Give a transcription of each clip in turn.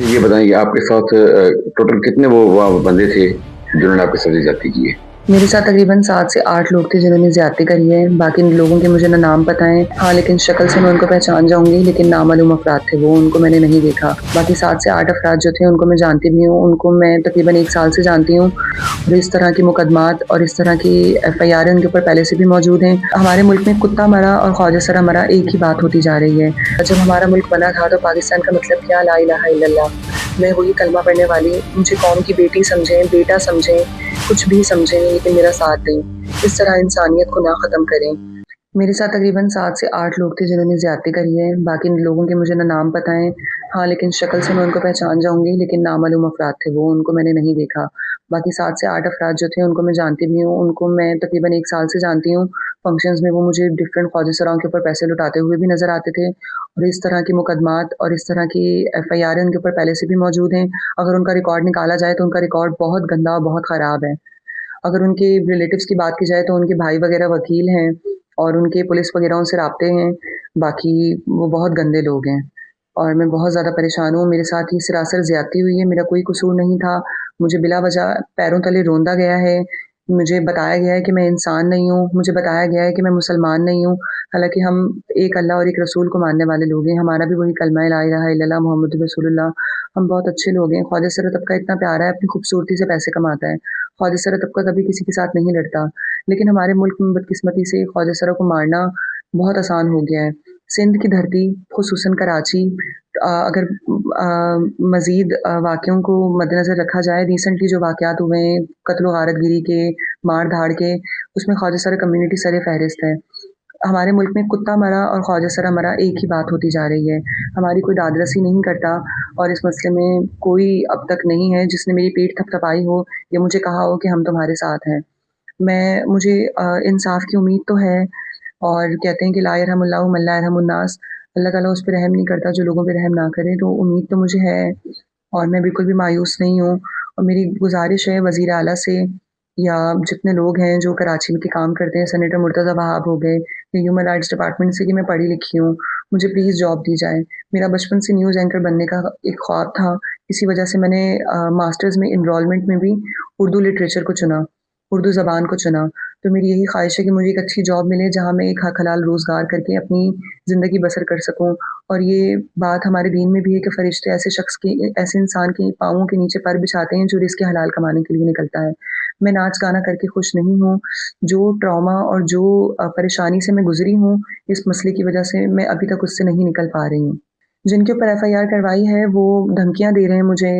ये बताएँ कि आपके साथ टोटल कितने वो वहाँ बंदे थे, जिन्होंने आपके साथ ज़्यादती की है? मेरे साथ तकरीबन 7 से 8 लोग थे जिन्होंने ज़्यादती करी है, बाकी लोगों के मुझे ना नाम पता है। हाँ, लेकिन शक्ल से मैं उनको पहचान जाऊँगी, लेकिन नामालूम अफ़राद थे वो, उनको मैंने नहीं देखा। बाकी 7 से 8 अफ़राद जो थे उनको मैं जानती भी हूँ, उनको मैं तकरीबन 1 साल से जानती हूँ और इस तरह के मुकदमात और इस तरह की एफ़आईआर उनके ऊपर पहले से भी मौजूद हैं। हमारे मुल्क में कुत्ता मरा और ख्वाजा सरा मरा एक ही बात होती जा रही है। जब हमारा मुल्क बना था तो पाकिस्तान का मतलब क्या ला इलाहा इल्लल्लाह। मैं वही कलमा पढ़ने वाली, मुझे कौम की बेटी समझें, बेटा समझें, कुछ भी समझें लेकिन मेरा साथ दें। इस तरह इंसानियत को ना ख़त्म करें। मेरे साथ तकरीबन 7 से 8 लोग थे जिन्होंने ज़्यादती करी है, बाकी लोगों के मुझे ना नाम पता है। हाँ, लेकिन शक्ल से मैं उनको पहचान जाऊँगी, लेकिन नामालूम अफ़राद थे वो, उनको मैंने नहीं देखा। बाकी 7 से 8 अफ़राद जो थे उनको मैं जानती भी हूँ, उनको मैं तकरीबन 1 साल से जानती हूँ। फ़ंक्शंस में वो मुझे डिफरेंट ख्वाजा सराओं के ऊपर पैसे लुटाते हुए भी नज़र आते थे और इस तरह के मुकदमात और इस तरह की एफ़आईआरें उनके ऊपर पहले से भी मौजूद हैं। अगर उनका रिकॉर्ड निकाला जाए तो उनका रिकॉर्ड बहुत गंदा और बहुत ख़राब है। अगर उनके रिलेटिव्स की बात की जाए तो उनके भाई वगैरह वकील हैं और उनके पुलिस वगैरह उनसे राब्ते हैं। बाकी वो बहुत गंदे लोग हैं और मैं बहुत ज़्यादा परेशान हूँ। मेरे साथ ये सरासर ज़्यादती हुई है, मेरा कोई कसूर नहीं था। मुझे बिला वजह पैरों तले रौंदा गया है। मुझे बताया गया है कि मैं इंसान नहीं हूँ, मुझे बताया गया है कि मैं मुसलमान नहीं हूँ। हालाँकि हम एक अल्लाह और एक रसूल को मानने वाले लोग हैं। हमारा भी वही कलमा है ला इलाहा इल्लल्लाह मुहम्मदुर रसूलुल्लाह। हम बहुत अच्छे लोग हैं। ख्वाजा सरा तबका इतना प्यारा है, अपनी खूबसूरती से पैसे कमाता है। ख्वाजा सरा तबका कभी किसी के साथ नहीं लड़ता। लेकिन हमारे मुल्क में बदकिस्मती से ख्वाजा सरा को मारना बहुत आसान हो गया है। सिंध की धरती, ख़ुसूसन कराची अगर मज़ीद वाक़ियों को मद्देनज़र रखा जाए, रिसेंटली जो वाक़यात हुए हैं, कत्ल व गारतगिरी के, मार-धाड़ के, उसमें ख्वाजा सरा कम्युनिटी सर-ए-फ़हरिस्त है। हमारे मुल्क में कुत्ता मरा और ख्वाजा सरा मरा एक ही बात होती जा रही है। हमारी कोई दाद-रसी नहीं करता और इस मसले में कोई अब तक नहीं है जिसने मेरी पीठ थपथपाई हो या मुझे कहा हो कि हम तुम्हारे साथ हैं। मुझे इंसाफ़ की उम्मीद तो है और कहते हैं कि ला यरहमुल्लाहु मन ला यरहमुन्नास। अल्लाह ताला उस पे रहम नहीं करता जो लोगों पे रहम ना करे, तो उम्मीद तो मुझे है और मैं बिल्कुल भी मायूस नहीं हूँ और मेरी गुज़ारिश है वज़ीर आला से या जितने लोग हैं जो कराची में के काम करते हैं, सेनेटर मुर्तज़ा वहाब हो गए या ह्यूमन राइट्स डिपार्टमेंट से कि मैं पढ़ी-लिखी हूँ, मुझे प्लीज़ जॉब दी जाए। मेरा बचपन से न्यूज़ एंकर बनने का एक ख्वाब था, इसी वजह से मैंने मास्टर्स में एनरोलमेंट में भी उर्दू लिटरेचर को चुना, उर्दू ज़बान को चुना। तो मेरी यही ख़्वाहिश है कि मुझे एक अच्छी जॉब मिले जहाँ मैं एक हक हलाल रोज़गार करके अपनी ज़िंदगी बसर कर सकूँ और ये बात हमारे दीन में भी है कि फ़रिश्ते ऐसे इंसान के पाँवों के नीचे पर बिछाते हैं जो रिज़्क़ हलाल कमाने के लिए निकलता है। मैं नाच-गाना करके खुश नहीं हूँ। जो ट्रॉमा और जो परेशानी से मैं गुज़री हूँ, इस मसले की वजह से मैं अभी तक उससे नहीं निकल पा रही हूँ। जिनके ऊपर एफ़आईआर करवाई है, वो धमकियाँ दे रहे हैं मुझे।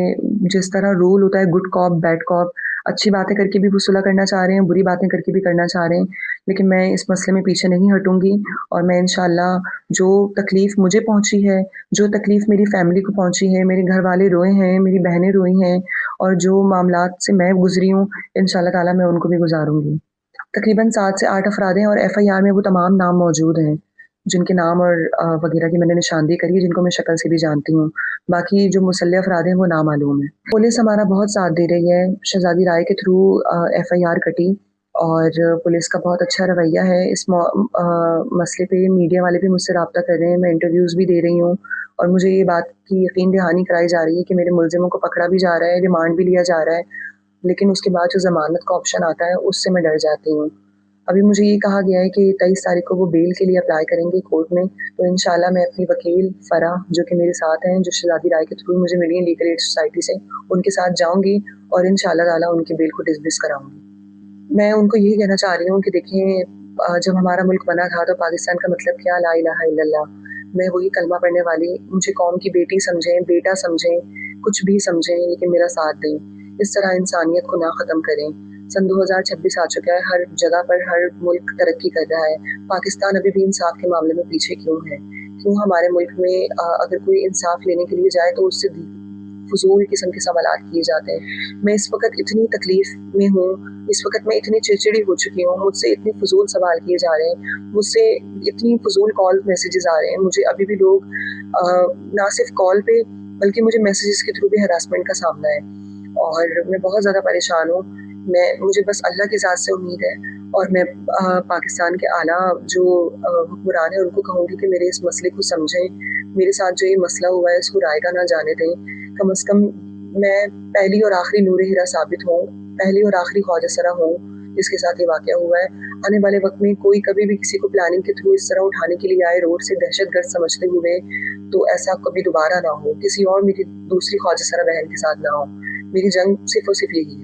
जिस तरह रोल होता है गुड कॉप, बैड कॉप, अच्छी बातें करके भी वो सुलह करना चाह रहे हैं, बुरी बातें करके भी करना चाह रहे हैं। लेकिन मैं इस मसले में पीछे नहीं हटूँगी और मैं इंशाअल्लाह जो तकलीफ़ मुझे पहुँची है, जो तकलीफ़ मेरी फ़ैमिली को पहुँची है, मेरे घरवाले रोए हैं, मेरी बहनें रोई हैं और जो मामलात से मैं गुज़री हूँ, इंशाअल्लाह ताला मैं उनको भी गुज़ारूँगी। तकरीबन 7 से 8 अफ़राद हैं और एफ़आईआर में वो तमाम नाम मौजूद हैं, जिनके नाम और वग़ैरह की मैंने निशानदेही करी है, जिनको मैं शक्ल से भी जानती हूँ। बाकी जो मुसल्लह अफ़राद हैं, वो नामालूम हैं। पुलिस हमारा बहुत साथ दे रही है, शहज़ादी राय के थ्रू एफ़आईआर कटी और पुलिस का बहुत अच्छा रवैया है। मसले पे मीडिया वाले भी मुझसे राब्ता कर रहे हैं, मैं इंटरव्यूज़ भी दे रही हूँ और मुझे ये बात की यकीन दहानी कराई जा रही है कि मेरे मुलज़िमों को पकड़ा भी जा रहा है, रिमांड भी लिया जा रहा है। लेकिन उसके बाद जो ज़मानत का ऑप्शन आता है, उससे मैं डर जाती हूँ। अभी मुझे ये कहा गया है कि 23 तारीख को वो बेल के लिए अप्लाई करेंगे कोर्ट में, तो इंशाल्लाह मैं अपनी वकील फ़राह जो कि मेरे साथ हैं, जो शहज़ादी राय के थ्रू मुझे मिली है लीगल एड सोसाइटी से, उनके साथ जाऊँगी और इंशाल्लाह ताला उनकी बेल को डिसमिस कराऊँगी। मैं उनको यही कहना चाह रही हूँ कि देखिए जब हमारा मुल्क बना था तो पाकिस्तान का मतलब क्या ला इलाहा इल्लल्लाह। मैं वही कलमा पढ़ने वाली, मुझे कौम की बेटी समझें, बेटा समझें, कुछ भी समझें लेकिन मेरा साथ दें। इस तरह इंसानियत को ना ख़त्म करें। सन 2026 आ चुका है, हर जगह पर हर मुल्क तरक्की कर रहा है। पाकिस्तान अभी भी इंसाफ़ के मामले में पीछे क्यों है? क्यों हमारे मुल्क में अगर कोई इंसाफ़ लेने के लिए जाए तो उससे फ़ुज़ूल किस्म के सवालात किए जाते हैं। मैं इस वक़्त इतनी तकलीफ़ में हूँ, इस वक़्त मैं इतनी चिड़चिड़ी हो चुकी हूँ, मुझसे इतने फ़ुज़ूल सवाल किए जा रहे हैं, मुझसे इतनी फ़ुज़ूल कॉल मैसेजेस आ रहे हैं। मुझे अभी भी लोग ना सिर्फ़ कॉल पे बल्कि मुझे मैसेजेस के थ्रू भी हैरेसमेंट का सामना है और मैं बहुत ज़्यादा परेशान हूँ। मुझे बस अल्लाह की ज़ात से उम्मीद है और मैं पाकिस्तान के आला जो हुक्मरान हैं उनको कहूँगी कि मेरे इस मसले को समझें, मेरे साथ जो ये मसला हुआ है इसको रायगा ना जाने दें। कम से कम मैं पहली और आखिरी नूर हिरा साबित हूँ, पहली और आखिरी ख्वाजा सरा हूँ जिसके साथ ये वाक़या हुआ है। आने वाले वक़्त में कोई कभी भी किसी को प्लानिंग के थ्रू इस तरह उठाने के लिए आए रोड से दहशतगर्द समझते हुए, तो ऐसा कभी दोबारा ना हो, किसी और मेरी दूसरी ख्वाजा सरा बहन के साथ ना हो। मेरी जंग सिर्फ़ और सिर्फ़ यही है।